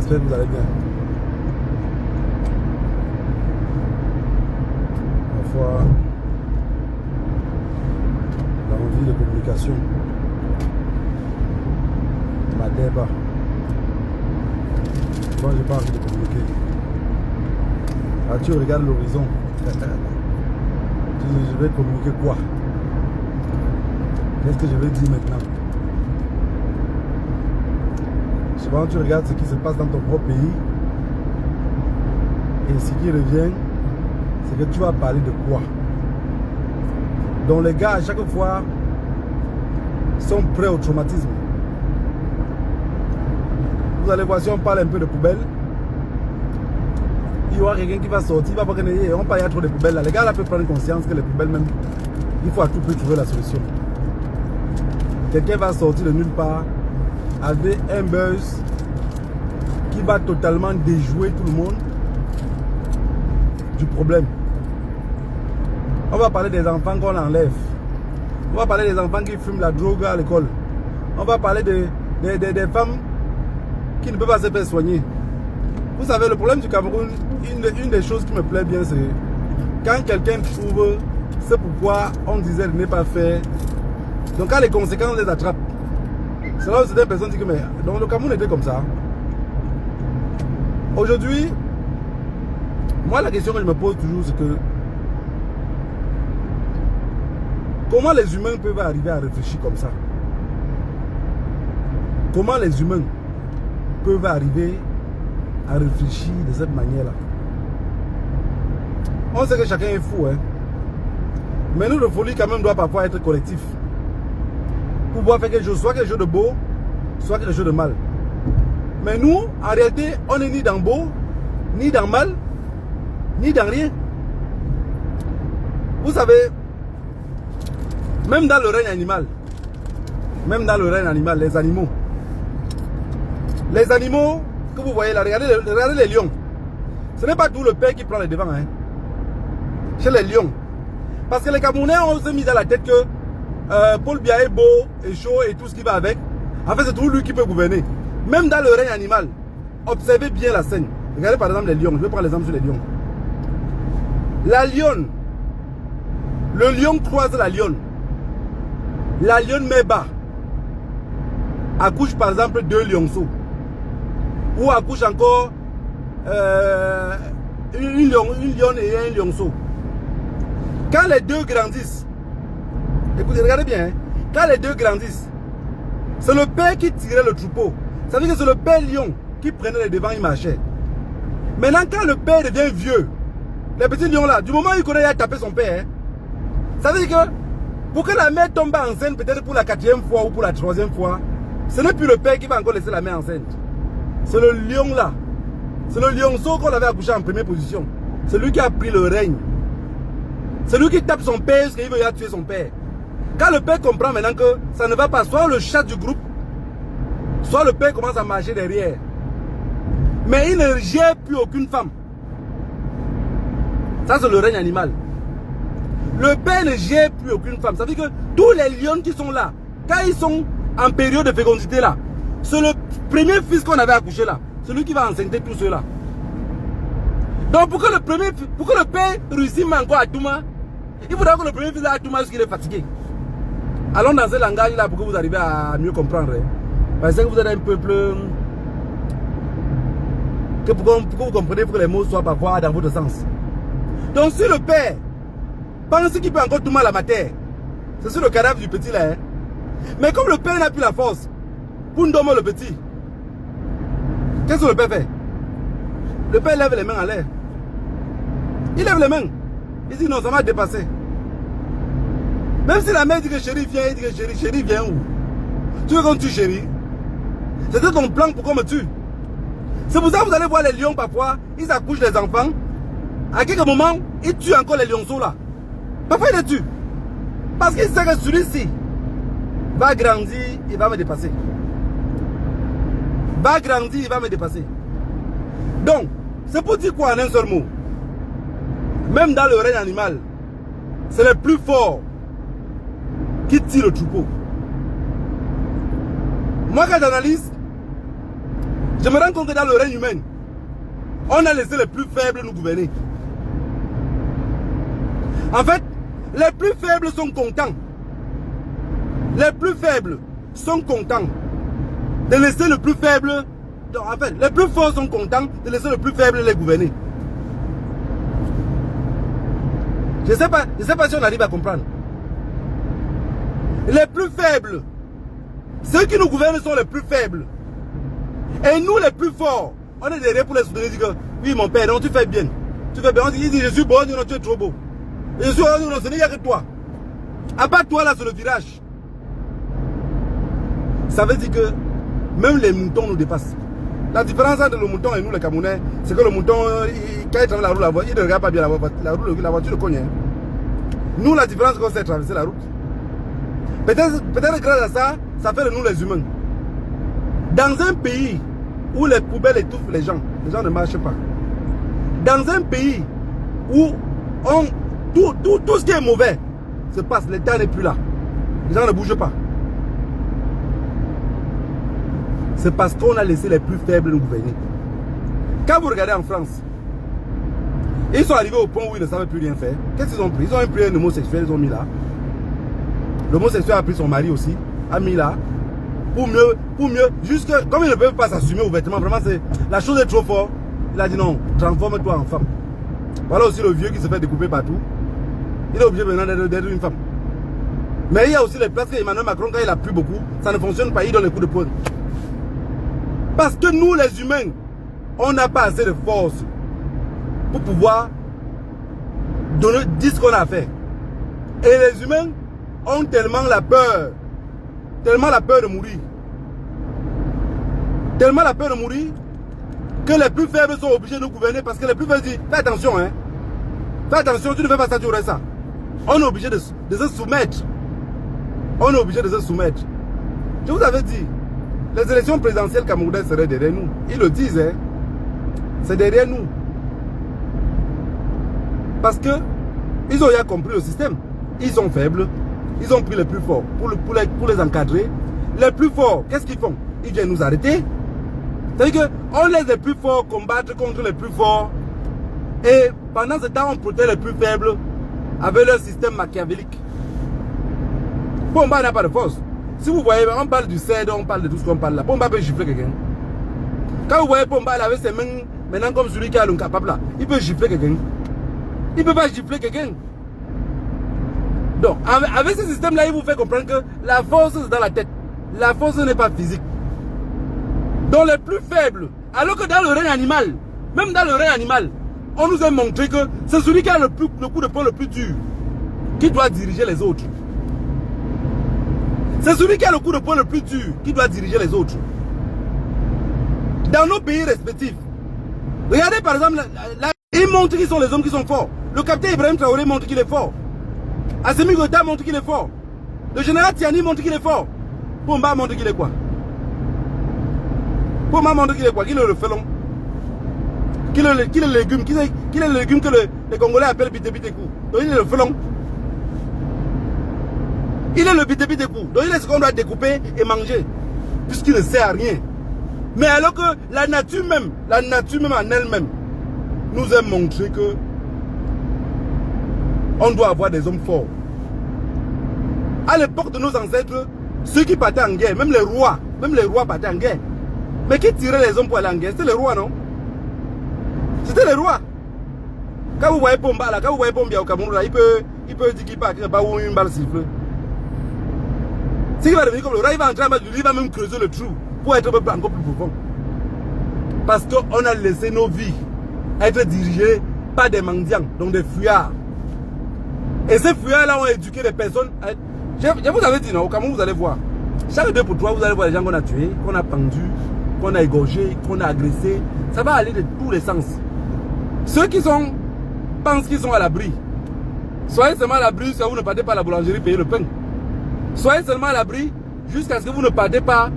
J'espère que vous allez bien. Parfois, l'envie de communication m'adhère pas. Moi, j'ai pas envie de communiquer. Ah, tu regardes l'horizon. Je vais communiquer quoi? Qu'est-ce que je vais dire maintenant? Souvent, tu regardes ce qui se passe dans ton propre pays. Et ce qui revient, c'est que tu vas parler de quoi? Donc les gars, à chaque fois, sont prêts au traumatisme. Vous allez voir, si on parle un peu de poubelle, il y aura quelqu'un qui va sortir, il va voir qu'on parle, il y a trop de poubelles là. Les gars là peuvent prendre conscience que les poubelles même, il faut à tout prix trouver la solution. Quelqu'un va sortir de nulle part avec un buzz qui va totalement déjouer tout le monde du problème. On va parler des enfants qu'on enlève. On va parler des enfants qui fument la drogue à l'école. On va parler des femmes qui ne peuvent pas se faire soigner. Vous savez, le problème du Cameroun, une des choses qui me plaît bien, c'est quand quelqu'un trouve ce pourquoi on disait de ne pas faire. Donc quand les conséquences les attrapent, c'est là où certaines personnes disent que mais, donc le Cameroun était comme ça. Aujourd'hui, moi la question que je me pose toujours, c'est que comment les humains peuvent arriver à réfléchir comme ça? Comment les humains peuvent arriver à réfléchir de cette manière-là? On sait que chacun est fou, hein? Mais nous, le folie quand même doit parfois être collectif. Pour pouvoir faire quelque chose, soit quelque chose de beau, soit quelque chose de mal. Mais nous, en réalité, on n'est ni dans beau, ni dans mal, ni dans rien. Vous savez, même dans le règne animal, les animaux que vous voyez là, regardez les lions. Ce n'est pas tout le père qui prend les devants, hein, chez les lions. Parce que les Camerounais ont se mis dans la tête que Paul Biya est beau et chaud et tout ce qui va avec. En fait, c'est tout lui qui peut gouverner. Même dans le règne animal, observez bien la scène. Regardez par exemple les lions. Je vais prendre l'exemple sur les lions. La lionne. Le lion croise la lionne. La lionne met bas. Accouche par exemple 2 lionceaux. Ou accouche encore une lionne et un lionceau. Quand les deux grandissent, écoutez, regardez bien, hein, quand les deux grandissent, c'est le père qui tirait le troupeau. Ça veut dire que c'est le père lion qui prenait les devants, il marchait. Maintenant, quand le père devient vieux, les petits lions là, du moment où il connaît, il a tapé son père. Hein, ça veut dire que pour que la mère tombe enceinte, peut-être pour la 4e fois ou pour la 3e fois, ce n'est plus le père qui va encore laisser la mère enceinte. C'est le lion là. C'est le lionceau qu'on avait accouché en première position. C'est lui qui a pris le règne. C'est lui qui tape son père parce qu'il veut y a tuer son père. Quand le père comprend maintenant que ça ne va pas, soit le chat du groupe, soit le père commence à marcher derrière. Mais il ne gère plus aucune femme. Ça c'est le règne animal. Le père ne gère plus aucune femme. Ça veut dire que tous les lions qui sont là, quand ils sont en période de fécondité là, c'est le premier fils qu'on avait accouché là. C'est lui qui va enceinte tous ceux-là. Donc pour que le père réussisse encore à Touma, il faudra que le premier fils à Touma parce qu'il est fatigué. Allons dans ce langage là pour que vous arriviez à mieux comprendre. Hein. Parce que vous êtes un peuple que pour que vous compreniez, pour que les mots soient parfois dans votre sens. Donc si le père pense qu'il peut encore Touma la matière, c'est sur le cadavre du petit là. Hein. Mais comme le père n'a plus la force pour dormir le petit, qu'est-ce que le père fait? Le père lève les mains en l'air. Il lève les mains. Il dit non, ça m'a dépassé. Même si la mère dit que chérie vient, il dit que chérie vient où? Tu veux qu'on tue chérie? C'était ton plan pour qu'on me tue. C'est pour ça que vous allez voir les lions parfois, ils accouchent les enfants. À quelques moments, ils tuent encore les lionceaux là. Parfois ils les tuent. Parce qu'il sait que celui-ci va grandir, il va me dépasser. Va grandir, il va me dépasser. Donc, c'est pour dire quoi en un seul mot? Même dans le règne animal, c'est les plus forts qui tirent le troupeau. Moi, quand j'analyse, Je me rends compte que dans le règne humain, on a laissé les plus faibles nous gouverner. En fait, les plus faibles sont contents. Les plus faibles sont contents de laisser le plus faible. En fait, les plus forts sont contents de laisser le plus faible les gouverner. Je ne sais pas si on arrive à comprendre. Les plus faibles, ceux qui nous gouvernent sont les plus faibles. Et nous les plus forts, on est derrière pour les soutenir. Dire que oui mon père, non tu fais bien. Tu fais bien. Il dit je suis beau, non tu es trop beau. Je suis non, ce n'est que toi. À part toi là sur le virage. Ça veut dire que même les moutons nous dépassent. La différence entre le mouton et nous les Camerounais, c'est que le mouton, quand il traverse la route, il ne regarde pas bien la voiture le cogne. Nous la différence c'est qu'on sait traverser la route. Peut-être grâce à ça, ça fait de nous les humains. Dans un pays où les poubelles étouffent les gens ne marchent pas. Dans un pays où tout ce qui est mauvais se passe, l'État n'est plus là. Les gens ne bougent pas. C'est parce qu'on a laissé les plus faibles nous gouverner. Quand vous regardez en France, ils sont arrivés au point où ils ne savaient plus rien faire. Qu'est-ce qu'ils ont pris? Ils ont pris un homosexuel, ils ont mis là. L'homosexuel a pris son mari aussi, a mis là. Pour mieux, jusque, comme ils ne peuvent pas s'assumer ouvertement, vraiment, la chose est trop forte. Il a dit non, transforme-toi en femme. Voilà aussi le vieux qui se fait découper partout. Il est obligé maintenant d'être une femme. Mais il y a aussi les places qu'Emmanuel Macron, quand il a pris beaucoup, ça ne fonctionne pas, il donne les coups de poing. Parce que nous, les humains, on n'a pas assez de force pour pouvoir dire ce qu'on a fait. Et les humains ont tellement la peur de mourir. Tellement la peur de mourir que les plus faibles sont obligés de nous gouverner parce que les plus faibles disent fais attention, hein. Fais attention, tu ne fais pas ça, tu aurais ça. On est obligé de se soumettre. On est obligé de se soumettre. Je vous avais dit, les élections présidentielles camerounaises seraient derrière nous. Ils le disent, hein. C'est derrière nous. Parce que ils ont déjà compris le système. Ils sont faibles. Ils ont pris les plus forts pour les encadrer. Les plus forts, qu'est-ce qu'ils font? Ils viennent nous arrêter. C'est-à-dire qu'on laisse les plus forts combattre contre les plus forts. Et pendant ce temps, on protège les plus faibles avec leur système machiavélique. Pomba n'a pas de force. Si vous voyez, on parle du CED, on parle de tout ce qu'on parle là. Pomba peut gifler quelqu'un. Quand vous voyez Pomba avec ses mains, maintenant comme celui qui a l'incapable là, il peut gifler quelqu'un. Il ne peut pas gifler quelqu'un. Donc, avec ce système-là, il vous fait comprendre que la force c'est dans la tête. La force n'est pas physique. Donc les plus faibles, alors que dans le règne animal, même dans le règne animal, on nous a montré que c'est celui qui a le coup de poing le plus dur qui doit diriger les autres. C'est celui qui a le coup de poing le plus dur qui doit diriger les autres. Dans nos pays respectifs, regardez par exemple, ils montrent qui sont les hommes qui sont forts. Le capitaine Ibrahim Traoré montre qu'il est fort. Assimi Goïta montre qu'il est fort. Le général Tiani montre qu'il est fort. Pomba montre qu'il est quoi? Pomba montre qu'il est quoi? Qu'il est le felon. Qu'il est le légume. Qu'il est le légume que les Congolais appellent bité-bité-kou. Donc il est le felon. Il est le bité-bité-kou. Donc il est ce qu'on doit découper et manger. Puisqu'il ne sert à rien. Mais alors que la nature même en elle-même, nous a montré que on doit avoir des hommes forts. À l'époque de nos ancêtres, ceux qui partaient en guerre, même les rois partaient en guerre. Mais qui tirait les hommes pour aller en guerre? C'était les rois, non? C'était les rois. Quand vous voyez Pomba là, quand vous voyez Pomba au Cameroun là, il peut dire qu'il part, qu'il va où une balle siffle. C'est qu'il va devenir comme le roi, il va entrer en bas du lit, il va même creuser le trou pour être encore plus profond. Parce qu'on a laissé nos vies être dirigées par des mendiants, donc des fuyards. Et ces fuyards-là ont éduqué des personnes. Je vous avais dit, non, au Cameroun, vous allez voir. Chaque 2 pour 3, vous allez voir les gens qu'on a tués, qu'on a pendus, qu'on a égorgés, qu'on a agressés. Ça va aller de tous les sens. Ceux qui pensent qu'ils sont à l'abri. Soyez seulement à l'abri si vous ne partez pas à la boulangerie payer le pain. Soyez seulement à l'abri jusqu'à ce que vous ne partez pas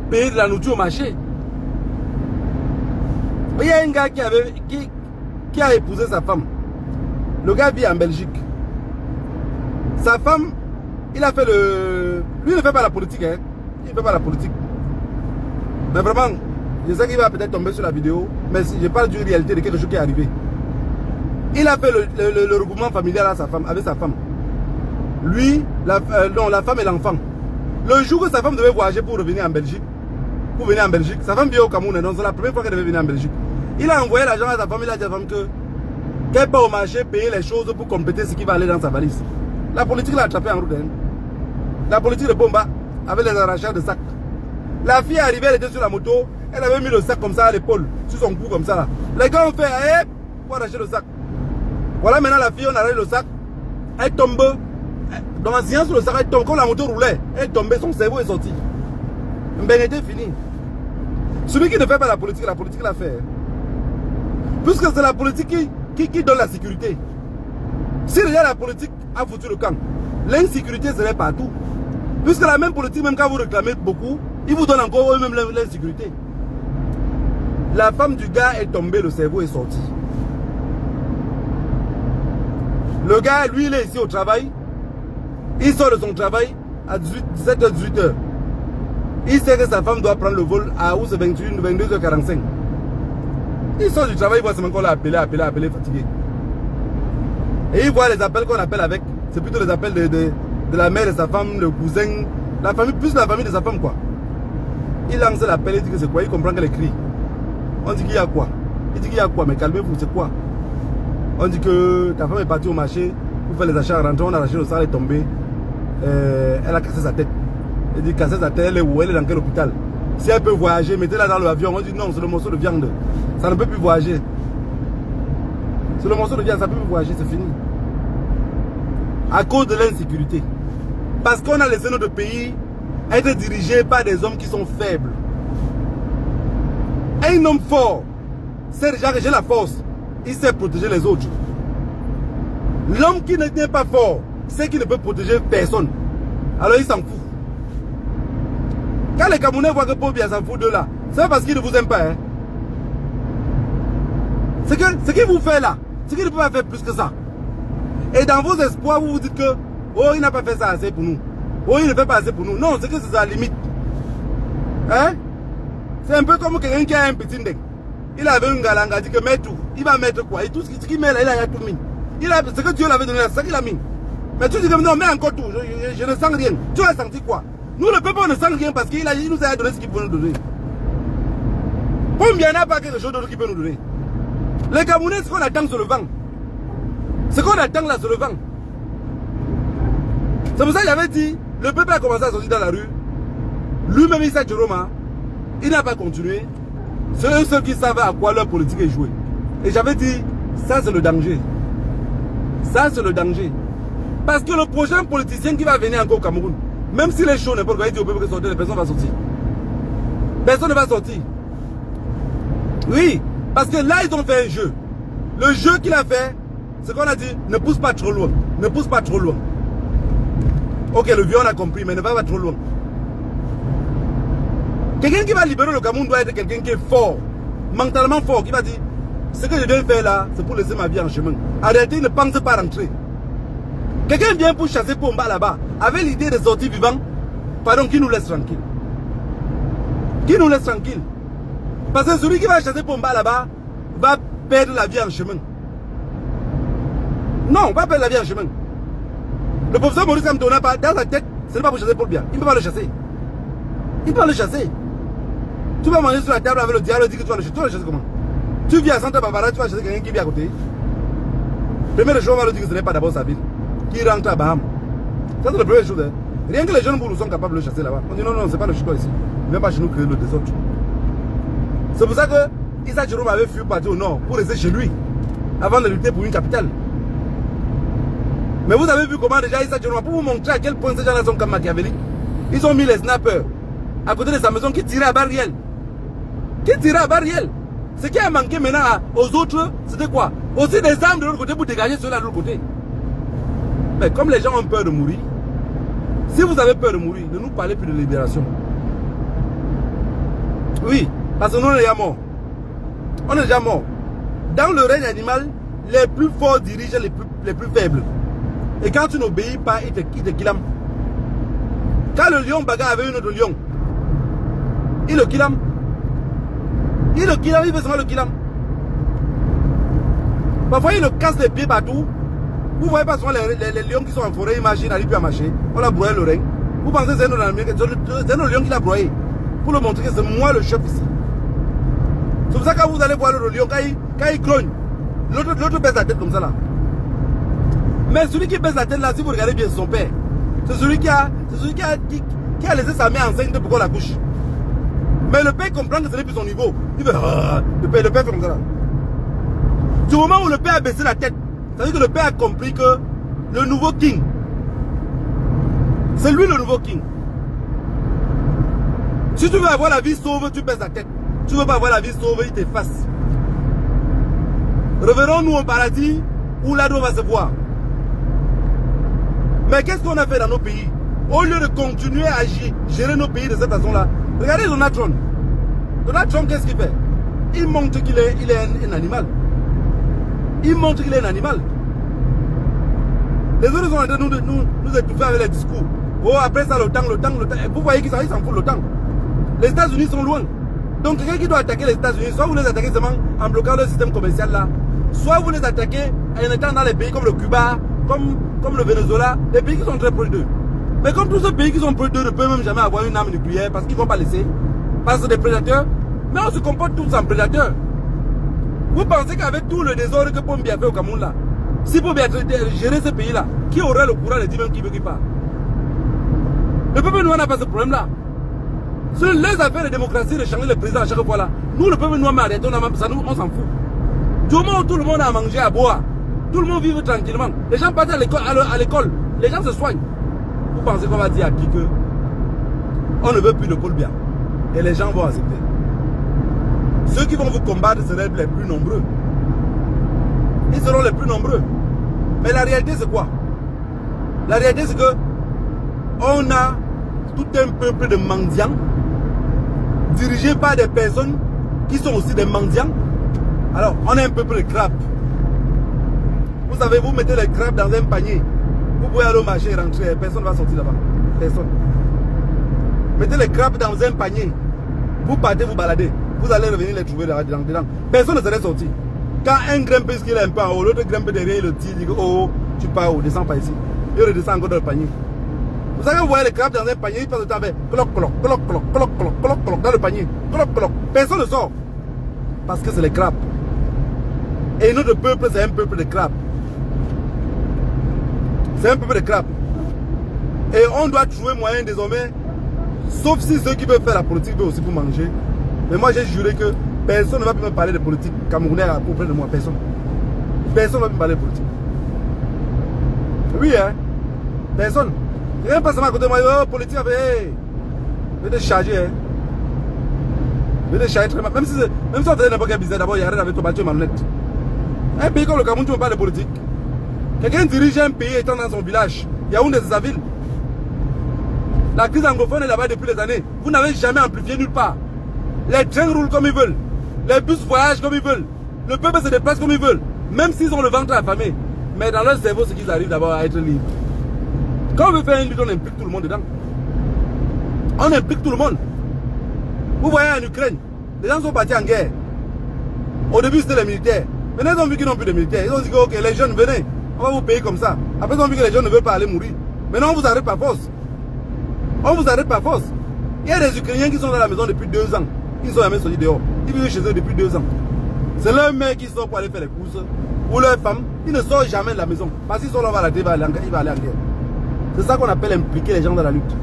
payer de la nourriture au marché. Il y a un gars qui a épousé sa femme. Le gars vit en Belgique. Sa femme, il a fait le... Lui, il ne fait pas la politique, hein. Il ne fait pas la politique. Mais vraiment, Je sais qu'il va peut-être tomber sur la vidéo, mais je parle d'une réalité de quelque chose qui est arrivé. Il a fait le regroupement familial à sa femme, avec sa femme. Lui, la femme et l'enfant. Le jour que sa femme devait voyager pour revenir en Belgique, sa femme vient au Cameroun, donc c'est la première fois qu'elle devait venir en Belgique. Il a envoyé l'argent à sa femme, il a dit à sa femme qu'elle peut au marché payer les choses pour compléter ce qui va aller dans sa valise. La politique l'a attrapé en route. La politique de Bomba, avec les arracheurs de sacs. La fille est arrivée, elle était sur la moto, elle avait mis le sac comme ça à l'épaule, sur son cou comme ça là. Les gars ont fait, pour arracher le sac. Voilà maintenant la fille, on arrache le sac, elle tombe. Dans la science sur le sac, elle tombe, comme la moto roulait, elle tombait, son cerveau est sorti. Ben était fini. Celui qui ne fait pas la politique l'a fait. Puisque c'est la politique qui donne la sécurité. Si déjà la politique a foutu le camp, l'insécurité serait partout. Puisque la même politique, même quand vous réclamez beaucoup, ils vous donnent encore eux-mêmes l'insécurité. La femme du gars est tombée, le cerveau est sorti. Le gars, lui, il est ici au travail. Il sort de son travail à 17h, 18h. Il sait que sa femme doit prendre le vol à 22h45. Il sort du travail, il voit ce qu'on l'a appelé, fatigué. Et il voit les appels qu'on appelle avec. C'est plutôt les appels de la mère de sa femme, le cousin, la famille, plus la famille de sa femme, quoi. Il lance l'appel, il dit que c'est quoi, il comprend qu'elle écrit. On dit qu'il y a quoi? Il dit qu'il y a quoi, mais calmez-vous, c'est quoi? On dit que ta femme est partie au marché pour faire les achats, rentrer, on a arraché le sang, elle est tombée. Elle a cassé sa tête. Elle dit casser sa tête, elle est où? Elle est dans quel hôpital? Si elle peut voyager, mettez-la dans l'avion. On dit non, c'est le morceau de viande. Ça ne peut plus voyager. C'est le morceau de viande, ça ne peut plus voyager, c'est fini. À cause de l'insécurité. Parce qu'on a laissé notre pays être dirigé par des hommes qui sont faibles. Un homme fort, c'est déjà que j'ai la force. Il sait protéger les autres. L'homme qui n'est pas fort, c'est qu'il ne peut protéger personne. Alors il s'en fout. Quand les Camerounais voient que Paul Biya s'en fout de là, c'est parce qu'il ne vous aime pas. Hein? Ce qu'il vous fait là, c'est qu'il ne peut pas faire plus que ça. Et dans vos espoirs, vous vous dites que oh, il n'a pas fait ça assez pour nous. Oh, il ne fait pas assez pour nous. Non, c'est que c'est sa limite. Hein? C'est un peu comme quelqu'un qui a un petit ndek. Il avait une galanga, dit que met tout. Il va mettre quoi? Et tout ce qu'il met là, il a tout mis. Ce que Dieu l'avait donné, c'est ça qu'il a mis. Mais tu dis que non, mets encore tout. Je ne sens rien. Tu as senti quoi? Nous, le peuple, on ne sent rien parce qu'il nous a donné ce qu'il peut nous donner. Combien n'a pas quelque chose d'autre qu'il peut nous donner? Les Camerounais, ce qu'on attend, c'est le vent. Ce qu'on attend là, c'est le vent. C'est pour ça que j'avais dit, le peuple a commencé à sortir dans la rue. Lui-même, Issa Djoroma, il n'a pas continué. C'est eux seuls qui savent à quoi leur politique est jouée. Et j'avais dit, ça c'est le danger. Ça c'est le danger. Parce que le prochain politicien qui va venir encore au Cameroun, même si les choses n'importe quoi, il dit au peuple que sortir, personne ne va sortir. Personne ne va sortir. Oui, parce que là ils ont fait un jeu. Le jeu qu'il a fait, c'est qu'on a dit, ne pousse pas trop loin. Ne pousse pas trop loin. Ok, le vieux on a compris, mais ne va pas trop loin. Quelqu'un qui va libérer le Cameroun doit être quelqu'un qui est fort, mentalement fort, qui va dire, ce que je viens faire là, c'est pour laisser ma vie en chemin. En réalité, il ne pense pas rentrer. Quelqu'un vient pour chasser Pomba là-bas, avec l'idée de sortir vivant, pardon, qui nous laisse tranquille. Qui nous laisse tranquille. Parce que celui qui va chasser Pomba là-bas, va perdre la vie en chemin. Non, va perdre la vie en chemin. Le professeur Maurice Kamto n'a pas, dans sa tête, ce n'est pas pour chasser Paul Biya. Il ne peut pas le chasser. Il ne peut pas le chasser. Tu vas manger sur la table avec le diable et dire que tu vas le chasser. Tu vas le chasser comment? Tu viens à Santa Barbara, tu vas chasser quelqu'un qui vient à côté. Premier chose, on va lui dire que ce n'est pas d'abord sa ville. Qui rentre à Baham. Ça, c'est la première chose. Hein. Rien que les jeunes boulous sont capables de le chasser là-bas. On dit non, non, c'est pas le choix ici. Il ne vient pas chez nous créer le désordre. C'est pour ça que Issa Djoroma avait fui partir au nord pour rester chez lui avant de lutter pour une capitale. Mais vous avez vu comment déjà Issa Djoroma, pour vous montrer à quel point ces gens-là sont comme machiavéliques, ils ont mis les snappers à côté de sa maison qui tiraient à balles réelles. Qui tiraient à balles réelles. Ce qui a manqué maintenant aux autres, c'était quoi? Aussi des armes de l'autre côté pour dégager ceux-là de l'autre côté. Mais comme les gens ont peur de mourir, si vous avez peur de mourir, ne nous parlez plus de libération. Oui, parce que nous on est déjà morts. On est déjà morts. Dans le règne animal, les plus forts dirigent les plus faibles. Et quand tu n'obéis pas, il te killam. Quand le lion bagarre avec un autre lion, il le killam. Il le kill, il veut seulement le kill. Parfois, il le casse les pieds partout. Vous voyez pas souvent les lions qui sont en forêt, imagine, n'arrivent plus à marcher. On a broyé le rein. Vous pensez que c'est un lion qui l'a broyé. Pour le montrer que c'est moi le chef ici. C'est pour ça que quand vous allez voir le lion, quand il grogne, l'autre baisse la tête comme ça là. Mais celui qui baisse la tête là, si vous regardez bien, c'est son père. C'est celui qui a laissé sa mère enceinte pour qu'on la couche. Mais le père comprend que ce n'est plus son niveau. Il fait, le père fait comme ça là. Du moment où le père a baissé la tête, ça veut dire que le père a compris que le nouveau king, c'est lui le nouveau king. Si tu veux avoir la vie sauve, tu baisses la tête. Tu ne veux pas avoir la vie sauve, il t'efface. Revenons-nous au paradis où là-dedans on va se voir. Mais qu'est-ce qu'on a fait dans nos pays? Au lieu de continuer à gérer nos pays de cette façon-là, regardez Donald Trump. Donald Trump, qu'est-ce qu'il fait? Il montre qu'il est un animal. Il montre qu'il est un animal. Les autres sont en train de nous étouffer avec les discours. Oh, après ça, l'OTAN. Vous voyez qu'ils s'en foutent, l'OTAN. Les États-Unis sont loin. Donc, quelqu'un qui doit attaquer les États-Unis, soit vous les attaquez seulement en bloquant le système commercial là, soit vous les attaquez en étant dans les pays comme le Cuba, comme le Venezuela, les pays qui sont très proches d'eux. Mais comme tous ces pays qui sont proches d'eux ne peuvent même jamais avoir une arme nucléaire parce qu'ils ne vont pas laisser, parce que c'est des prédateurs, mais on se comporte tous en prédateurs. Vous pensez qu'avec tout le désordre que Pombi a fait au Cameroun là, si Pombi a géré ce pays là, qui aurait le courage de dire même qui veut qu'il part? Le peuple noir n'a pas ce problème là. C'est les affaires de démocratie de changer le président à chaque fois là. Nous, le peuple noir, on s'en fout. Du moment où tout le monde a à manger, à boire, tout le monde vit tranquillement. Les gens partent à l'école, les gens se soignent. Vous pensez qu'on va dire à qui que on ne veut plus de Paul Biya? Et les gens vont accepter. Ceux qui vont vous combattre seront les plus nombreux. Ils seront les plus nombreux. Mais la réalité c'est quoi? La réalité c'est que on a tout un peuple de mendiants dirigé par des personnes qui sont aussi des mendiants. Alors, on a un peuple de crabes. Vous savez, vous mettez les crabes dans un panier. Vous pouvez aller au marché et rentrer. Personne ne va sortir là-bas. Personne. Mettez les crabes dans un panier. Vous partez vous balader. Vous allez revenir les trouver dedans. Personne ne serait sorti. Quand un grimpe ce qu'il est un peu en haut, l'autre grimpe derrière, il le tire, il dit oh, tu pars où, descends pas ici. Il redescend encore dans le panier. Vous savez, vous voyez les crabes dans un panier, ils passent le temps avec cloc, dans le panier. Cloc. Personne ne sort. Parce que c'est les crabes. Et notre peuple, c'est un peuple de crabes. C'est un peuple de crabes. Et on doit trouver moyen désormais, sauf si ceux qui veulent faire la politique veulent aussi pour manger. Mais moi, j'ai juré que personne ne va plus me parler de politique camerounaise auprès de moi. Personne. Personne ne va plus me parler de politique. Oui, hein. Personne. Rien pas seulement à côté de moi, oh, politique, hey, je vais te charger, hein. Je vais te charger très mal. Même si on faisait n'importe quel business, d'abord, il y a rien avec toi, tu es malhonnête. Un pays comme le Cameroun, tu ne parles pas de politique. Quelqu'un dirige un pays étant dans son village. Yaoundé, c'est sa ville. La crise anglophone est là-bas depuis des années. Vous n'avez jamais amplifié nulle part. Les trains roulent comme ils veulent. Les bus voyagent comme ils veulent. Le peuple se déplace comme ils veulent. Même s'ils ont le ventre affamé. Mais dans leur cerveau, c'est qu'ils arrivent d'abord à être libres. Quand on veut faire une lutte, on implique tout le monde dedans. On implique tout le monde. Vous voyez en Ukraine, les gens sont partis en guerre. Au début, c'était les militaires. Maintenant, ils ont vu qu'ils n'ont plus de militaires. Ils ont dit que ok, les jeunes, venez, on va vous payer comme ça. Après, ils ont vu que les jeunes ne veulent pas aller mourir. Maintenant, on vous arrête par force. On vous arrête par force. Il y a des Ukrainiens qui sont dans la maison depuis 2 ans. Ils sont jamais sortis dehors. Ils vivent chez eux depuis 2 ans. C'est leur mère qui sort pour aller faire les courses. Ou leur femme, ils ne sortent jamais de la maison. Parce qu'ils sont là, on va la il va aller en guerre. C'est ça qu'on appelle impliquer les gens dans la lutte.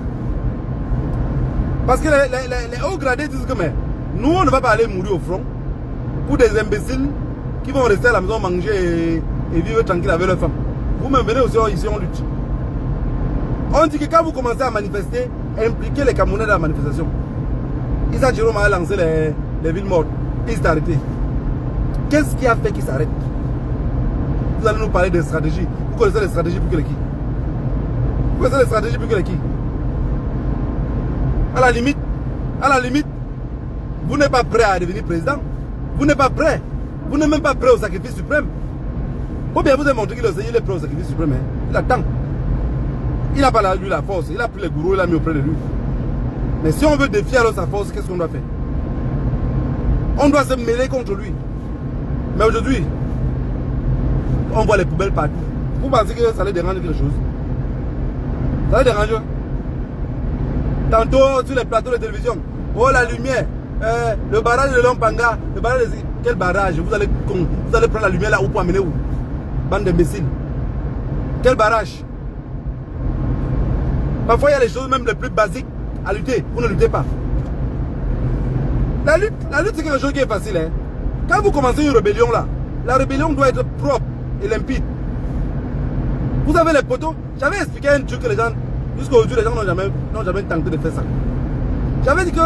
Parce que les hauts gradés disent que mais, nous on ne va pas aller mourir au front pour des imbéciles qui vont rester à la maison manger et vivre tranquille avec leurs femmes. Vous-même venez aussi ici on lutte. On dit que quand vous commencez à manifester, impliquez les Camerounais dans la manifestation. Issa Jérôme a lancé les villes mortes. Il s'est arrêté. Qu'est-ce qui a fait qu'il s'arrête? Vous allez nous parler de stratégie. Vous connaissez les stratégies pour que les qui? Vous connaissez les stratégies pour que les qui? À la limite, vous n'êtes pas prêt à devenir président. Vous n'êtes pas prêt. Vous n'êtes même pas prêt au sacrifice suprême. Faut bien vous démontrer qu'il est prêt au sacrifice suprême. Hein. Il attend. Il n'a pas lui la force. Il a pris les gourous, il l'a mis auprès de lui. Mais si on veut défier alors sa force, qu'est-ce qu'on doit faire? On doit se mêler contre lui. Mais aujourd'hui, on voit les poubelles partout. Vous pensez que ça les dérange quelque chose? Ça les dérange? Tantôt sur les plateaux de télévision, oh la lumière, le barrage de Lompanga, le barrage de... Quel barrage? Vous allez prendre la lumière là où pour amener où? Bande d'imbéciles. Quel barrage? Parfois il y a les choses même les plus basiques à lutter. Vous ne luttez pas. La lutte c'est quelque chose qui est facile. Hein. Quand vous commencez une rébellion là, la rébellion doit être propre et limpide. Vous avez les poteaux. J'avais expliqué un truc que les gens, jusqu'à aujourd'hui, les gens n'ont jamais tenté de faire ça. J'avais dit que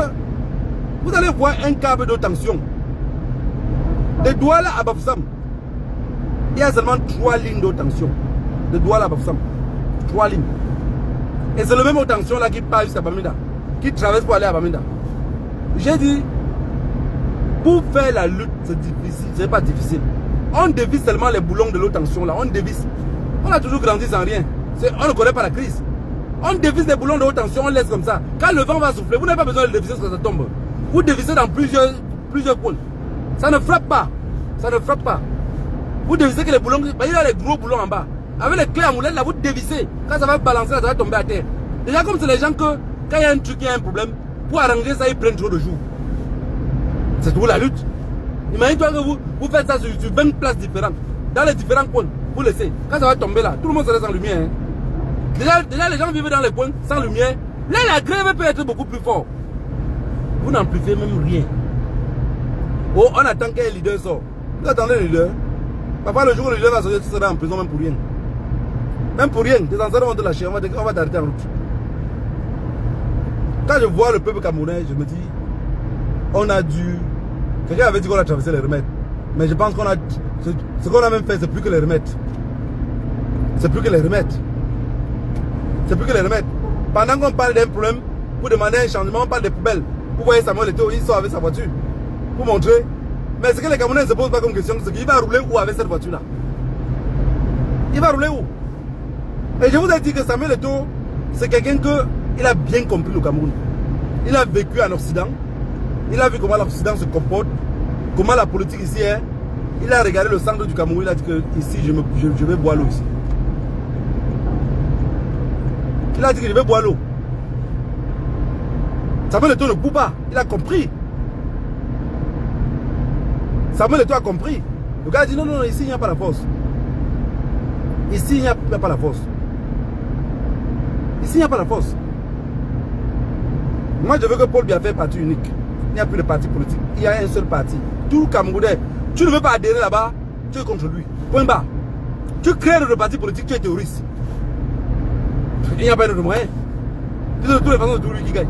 vous allez voir un câble de tension. De Douala à Bafoussam, il y a seulement 3 lignes de tension. De Douala à Bafoussam. 3 lignes. Et c'est le même haute tension là qui part jusqu'à Bamenda, qui traverse pour aller à Bamenda. J'ai dit, pour faire la lutte, c'est difficile, c'est pas difficile. On dévisse seulement les boulons de l'eau tension là, on dévisse. On a toujours grandi sans rien. On ne connaît pas la crise. On dévisse les boulons de haute tension, on laisse comme ça. Quand le vent va souffler, vous n'avez pas besoin de le dévisser parce que ça tombe. Vous dévissez dans plusieurs points. Ça ne frappe pas. Ça ne frappe pas. Vous dévissez que les boulons, il y a les gros boulons en bas. Avec les clés à moulette, là, vous dévissez. Quand ça va balancer, ça va tomber à terre. Déjà, comme c'est les gens que, quand il y a un truc, il y a un problème, pour arranger ça, ils prennent trop de jours. C'est toujours la lutte. Imagine-toi que vous faites ça sur 20 places différentes. Dans les différents points, vous laissez. Quand ça va tomber là, tout le monde sera sans lumière. Hein. Déjà, les gens vivent dans les points sans lumière. Là, la grève peut être beaucoup plus forte. Vous n'amplifiez même rien. Oh, on attend qu'un leader sort. Vous attendez le leader. Parfois, le jour où le leader va sortir, tu seras en prison même pour rien. Même pour rien. Tes ancêtres vont te lâcher, on va t'arrêter en route. Quand je vois le peuple camerounais, je me dis, on a dû... Quelqu'un avait dit qu'on a traversé les remèdes. Mais je pense qu'on a... Ce qu'on a même fait, c'est plus que les remèdes. C'est plus que les remèdes. C'est plus que les remèdes. Pendant qu'on parle d'un problème, pour demander un changement, on parle des poubelles. Vous voyez Samuel Eto'o, il sort avec sa voiture. Pour montrer. Mais ce que les Camerounais ne se posent pas comme question, c'est qu'il va rouler où avec cette voiture-là? Il va rouler où? Et je vous ai dit que Samuel Eto'o, c'est quelqu'un qui a bien compris le Cameroun. Il a vécu en Occident. Il a vu comment l'Occident se comporte. Comment la politique ici est. Il a regardé le centre du Cameroun. Il a dit que ici, je vais boire l'eau ici. Il a dit que je vais boire l'eau. Samuel Eto'o ne boit pas. Il a compris. Samuel Eto'o a compris. Le gars a dit non, non, ici il n'y a pas la force. Ici il n'y a pas la force. Ici il n'y a pas la force. Moi je veux que Paul Biya fasse parti unique. Il n'y a plus de parti politique. Il y a un seul parti. Tout le Camerounais. Tu ne veux pas adhérer là-bas, tu es contre lui. Point barre. Tu crées le parti politique, tu es terroriste. Il n'y a pas de moyen. De toutes les façons, c'est toujours lui qui gagne.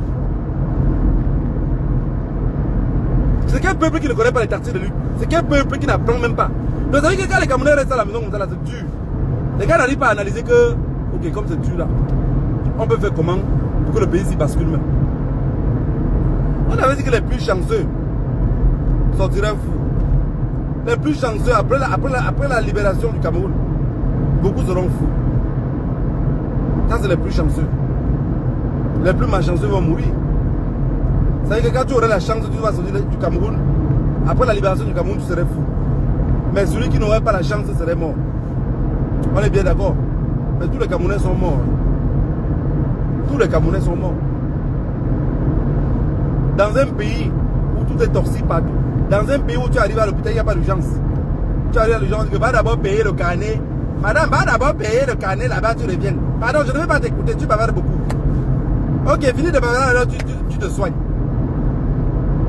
C'est quel peuple qui ne connaît pas les tactiques de lutte? C'est quel peuple qui n'apprend même pas? Donc ça veut dire que quand les Camerounais restent à la maison comme ça, là, c'est dur. Les gars n'arrivent pas à analyser que, ok, comme c'est dur là, on peut faire comment pour que le pays s'y bascule même. On avait dit que les plus chanceux sortiraient fous. Les plus chanceux, après la libération du Cameroun, beaucoup seront fous. Ça, c'est les plus chanceux. Les plus malchanceux vont mourir. Ça veut dire que quand tu aurais la chance, tu vas sortir du Cameroun. Après la libération du Cameroun, tu serais fou. Mais celui qui n'aurait pas la chance serait mort. On est bien d'accord. Mais tous les Camerounais sont morts. Tous les Camerounais sont morts. Dans un pays où tout est toxique partout, dans un pays où tu arrives à l'hôpital, il n'y a pas d'urgence. Tu arrives à l'urgence, tu vas d'abord payer le carnet. Madame, va d'abord payer le carnet là-bas, tu reviens. Pardon, je ne vais pas t'écouter, tu bavardes beaucoup. Ok, fini de bavarder, alors tu te soignes.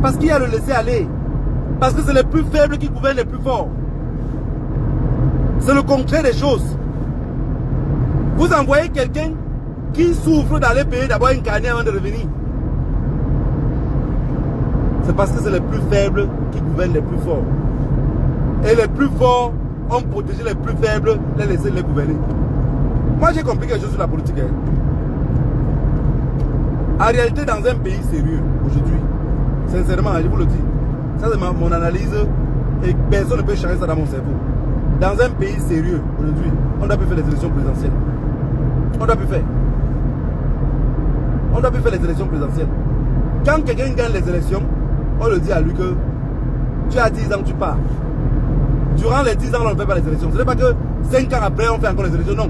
Parce qu'il y a le laisser aller. Parce que c'est les plus faibles qui gouvernent les plus forts. C'est le contraire des choses. Vous envoyez quelqu'un qui souffre d'aller payer d'abord une carnet avant de revenir. C'est parce que c'est les plus faibles qui gouvernent les plus forts. Et les plus forts ont protégé les plus faibles, les laisser les gouverner. Moi j'ai compris quelque chose sur la politique. Hein. En réalité, dans un pays sérieux, aujourd'hui, sincèrement, je vous le dis, ça c'est mon analyse et personne ne peut changer ça dans mon cerveau. Dans un pays sérieux, aujourd'hui, on doit plus faire les élections présidentielles. On doit plus faire. On doit plus faire les élections présidentielles. Quand quelqu'un gagne les élections, on le dit à lui que tu as 10 ans, tu pars. Durant les 10 ans, on ne fait pas les élections. Ce n'est pas que 5 ans après, on fait encore les élections. Non.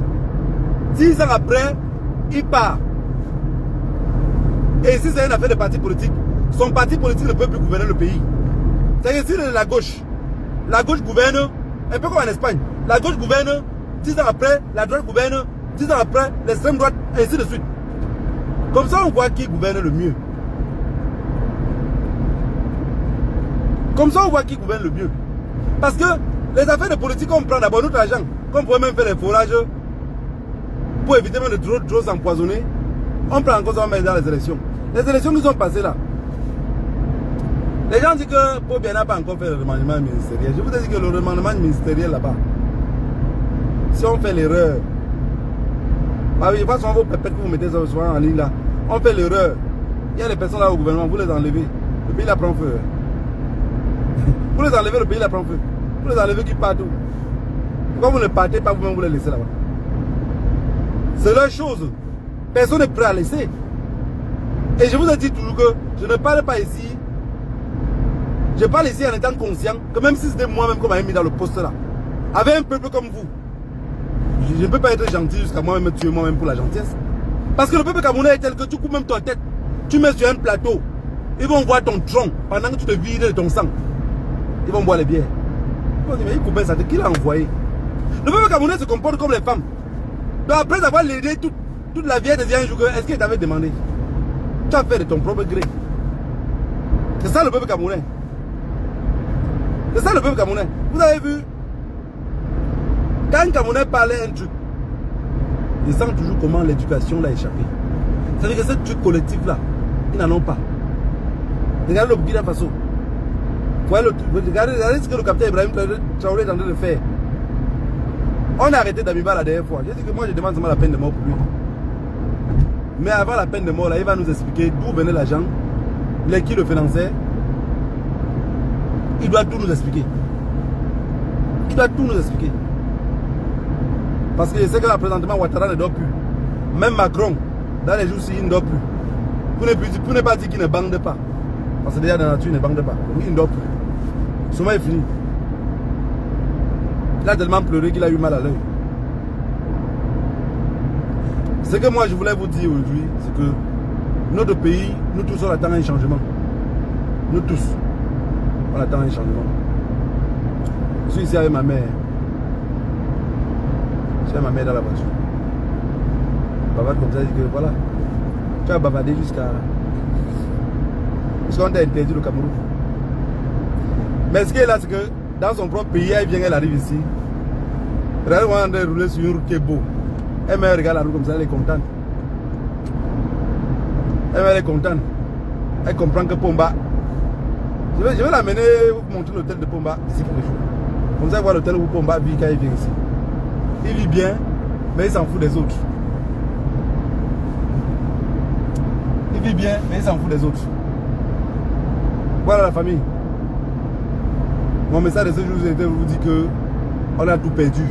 10 ans après, il part. Et si c'est une affaire de parti politique, son parti politique ne peut plus gouverner le pays. C'est-à-dire que si la gauche gouverne, un peu comme en Espagne. La gauche gouverne, 10 ans après, la droite gouverne, 10 ans après, l'extrême droite, et ainsi de suite. Comme ça, on voit qui gouverne le mieux. Comme ça, on voit qui gouverne le mieux. Parce que les affaires de politique, on prend d'abord notre argent. Comme on pourrait même faire des forages pour éviter même de trop s'empoisonner. On prend encore ça, on met dans les élections. Les élections qui sont passées là. Les gens disent que Pobia n'a pas encore fait le remaniement ministériel. Je vous ai dit que le remaniement ministériel là-bas, si on fait l'erreur, bah oui, pas souvent vos pépettes que vous mettez souvent en ligne là, on fait l'erreur. Il y a des personnes là au gouvernement, vous les enlevez, le pays là prend feu. Vous les enlevez, le pays là prend feu. Vous les enlevez qui partent où? Pourquoi vous ne partez pas vous-même, vous les laissez là-bas? C'est leur chose. Personne n'est prêt à laisser. Et je vous ai dit toujours que je ne parle pas ici. Je parle ici en étant conscient que même si c'était moi-même qu'on m'avait mis dans le poste là, avec un peuple comme vous, je ne peux pas être gentil jusqu'à moi-même me tuer moi-même pour la gentillesse. Parce que le peuple camerounais est tel que tu coupes même ta tête, tu mets sur un plateau, ils vont voir ton tronc pendant que tu te vides de ton sang. Ils vont boire les bières. Ils vont dire, mais il coupait ça, qui l'a envoyé? Le peuple camerounais se comporte comme les femmes. Donc après avoir l'aidé toute la vie, elle devient un jour, est-ce qu'il t'avait demandé? Tu as fait de ton propre gré. C'est ça le peuple camerounais. C'est ça le peuple camerounais. Vous avez vu, quand un Camerounais parlait un truc, ils sentent toujours comment l'éducation l'a échappé. C'est-à-dire que ce truc collectif là, ils n'en ont pas. Regardez le Burkina Faso. Regardez ce que le capitaine Ibrahim Traoré est en train de faire. On a arrêté Damiba la dernière fois. J'ai dit que moi je demande seulement la peine de mort pour lui. Mais avant la peine de mort là, il va nous expliquer d'où venait l'argent, qui le finançait. Il doit tout nous expliquer. Il doit tout nous expliquer. Parce que je sais que là, présentement, Ouattara ne dort plus. Même Macron, dans les jours-ci, il ne dort plus. Pour ne pas dire qu'il ne bande pas. Parce que déjà, dans la nature, il ne bande pas. Donc, il ne dort plus. Son sommeil est fini. Il a tellement pleuré qu'il a eu mal à l'œil. Ce que moi, je voulais vous dire aujourd'hui, c'est que notre pays, nous tous, on attend un changement. Nous tous, on attend un changement. Je suis ici avec ma mère. J'ai ma mère dans la voiture. Bavard comme ça, dit que voilà, tu as bavardé jusqu'à qu'on t'a interdit le Cameroun. Mais ce qui est là, c'est que dans son propre pays, elle vient, elle arrive ici. Regardez, on est en train de rouler sur une route qui est beau. Elle me regarde la route comme ça, elle est contente. Elle est contente. Elle comprend que Pomba. Je vais l'amener vous montrer l'hôtel de Pomba ici pour les jours. Comme ça, voir l'hôtel où Pomba vit quand il vient ici. Il vit bien, mais il s'en fout des autres. Il vit bien, mais il s'en fout des autres. Voilà la famille. Mon message de ce jour, c'était de vous dire que on a tout perdu.